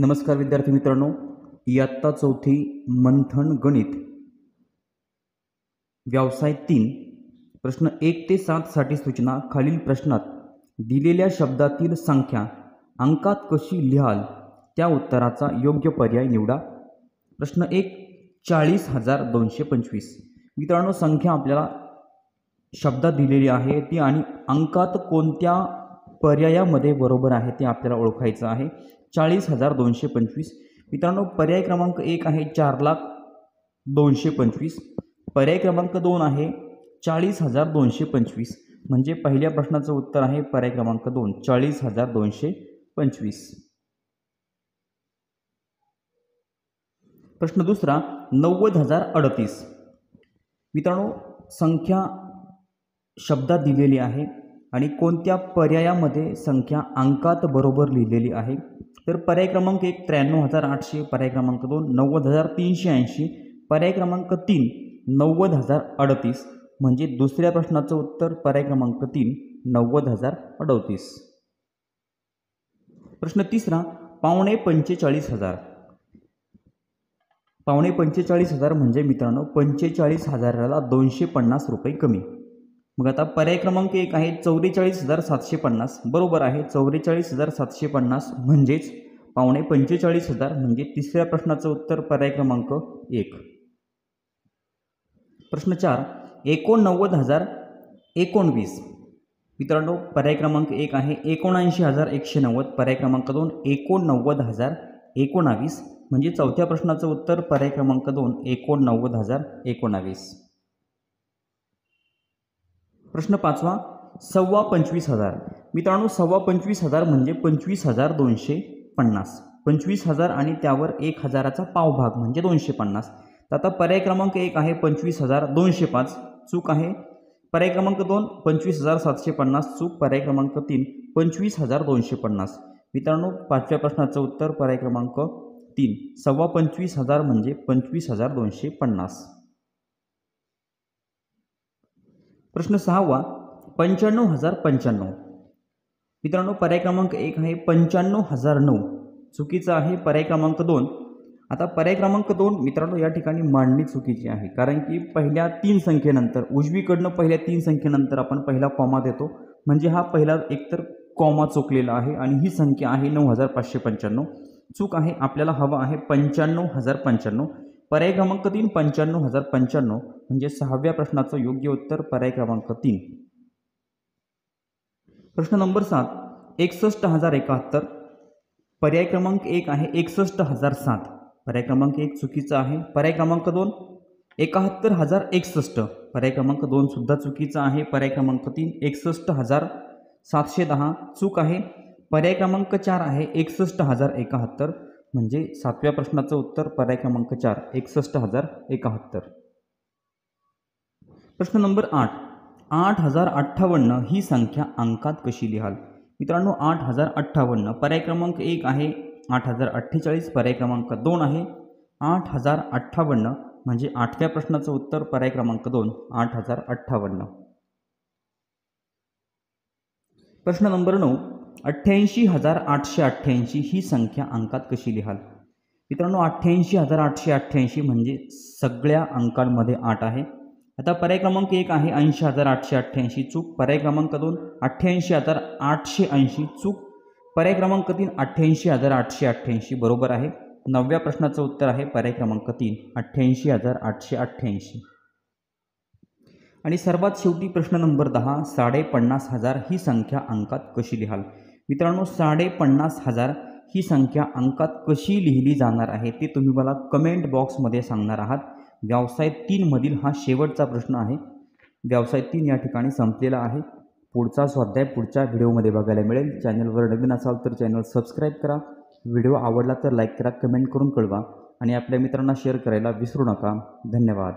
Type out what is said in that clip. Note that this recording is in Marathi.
नमस्कार विद्यार्थी मित्रांनो, इयत्ता चौथी मंथन गणित व्यवसाय 3 प्रश्न 1 ते 7 साठी सूचना खालील प्रश्नात दिलेल्या शब्दातील संख्या अंकात कशी लिहाल त्या उत्तराचा योग्य पर्याय निवडा। प्रश्न 1 40,225 मित्रांनो, संख्या आपल्याला शब्दात दिलेली आहे ती आणि अंकात कोणत्या पर्यायामध्ये बरोबर आहे ते आपल्याला ओळखायचं आहे। 40,225 मित्रांनो, पर्याय क्रमांक 1 आहे 4,02,25, पर्याय क्रमांक 2 आहे 40,225, म्हणजे पहिल्या प्रश्नाचं उत्तर आहे पर्याय क्रमांक 2 40,225। प्रश्न दुसरा 90,038 मित्रांनो, संख्या शब्दात दिलेली आहे आणि कोणत्या पर्यायामध्ये संख्या अंकात बरोबर लिहिलेली आहे। तर पर्याय क्रमांक 1 93,800, पर्याय क्रमांक 2 90,380, पर्याय क्रमांक 3 90,038, म्हणजे दुसऱ्या प्रश्नाचं उत्तर पर्याय क्रमांक 3 90,038। प्रश्न तिसरा 45,000 45,000 म्हणजे मित्रांनो 45,000ला 250 रुपये कमी। मग आता पर्याय क्रमांक 1 आहे 44,750, बरोबर आहे 44,750 म्हणजेच 45,000 म्हणजे तिसऱ्या प्रश्नाचं उत्तर पर्याय क्रमांक 1। प्रश्न 4 89,019 मित्रांनो, पर्याय क्रमांक 1 आहे 79,190, पर्याय क्रमांक 2 89,019, म्हणजे चौथ्या प्रश्नाचं उत्तर पर्याय क्रमांक 2 89,019। प्रश्न 5 25,000 मित्रांनो, 25,000 म्हणजे 25,250, 25,000 आणि त्यावर 1,000चा पावभाग म्हणजे 250। तर आता पर्याय क्रमांक 1 आहे 25,205, चूक आहे। पर्याय क्रमांक 2 25,750, चूक। पर्याय क्रमांक 3 25,250। मित्रांनो, पाचव्या प्रश्नाचं उत्तर पर्याय क्रमांक 3 25,000 म्हणजे 25,250। प्रश्न 6 95,095 मित्रांनो, पर्याय क्रमांक 1 आहे 95,009, चुकीचा आहे। पर्याय क्रमांक 2 आता पर्याय क्रमांक 2 मित्रांनो या ठिकाणी मांडणी चुकीची आहे, कारण की पहिल्या 3 संख्येनंतर उजवीकडनं पहिल्या 3 संख्येनंतर आपण पहिला कॉमा देतो, म्हणजे हा पहिला एकतर कॉमा चुकलेला आहे आणि ही संख्या आहे 9,595, चूक आहे। आपल्याला हवा आहे 95,095, पर्याय क्रमांक 3 95,095, म्हणजे 6व्या प्रश्नाचं योग्य उत्तर पर्याय क्रमांक 3। प्रश्न नंबर 7 61,071, पर्याय क्रमांक 1 आहे 61,007, पर्याय क्रमांक 1 चुकीचा आहे। पर्याय क्रमांक 2 71,061, पर्याय क्रमांक 2 सुद्धा चुकीचा आहे। पर्याय क्रमांक 3 61,710, चूक आहे। पर्याय क्रमांक 4 आहे 61,071, म्हणजे 7व्या प्रश्नाचं उत्तर पर्याय क्रमांक 4 61,071। प्रश्न नंबर 8 8,058 ही संख्या अंकात कशी लिहाल मित्रांनो। 8,058 पर्याय क्रमांक 1 आहे 8,048, पर्याय क्रमांक 2 आहे 8,058, म्हणजे 8व्या प्रश्नाचं उत्तर पर्याय क्रमांक 2 8,058। प्रश्न नंबर 9 88,888 ही संख्या अंकात कशी लिहाल मित्रांनो। 88,888 म्हणजे सगळ्या अंकांमध्ये 8 आहे। आता पर्याय क्रमांक 1 आहे 80,888, चूक। पर्याय क्रमांक 2 88,880, चूक। पर्याय क्रमांक 3 88,888, बरोबर आहे। 9व्या प्रश्नाचं उत्तर आहे पर्याय क्रमांक 3 88,888। आणि सर्वात शेवटी प्रश्न नंबर 10 50,000 ही संख्या अंकात कशी लिहाल मित्रांनो। 50,000 ही संख्या अंकात कशी लिहिली जाणार आहे ते तुम्ही मला कमेंट बॉक्समध्ये सांगणार आहात। व्यवसाय 3 मधील हा शेवटचा प्रश्न आहे। व्यवसाय 3 या ठिकाणी संपलेला आहे। पुढचा स्वाध्याय पुढच्या व्हिडिओमध्ये बघायला मिळेल। चॅनलवर नवीन असाल तर चॅनल सबस्क्राईब करा, व्हिडिओ आवडला तर लाईक करा, कमेंट करून कळवा आणि आपल्या मित्रांना शेअर करायला विसरू नका। धन्यवाद।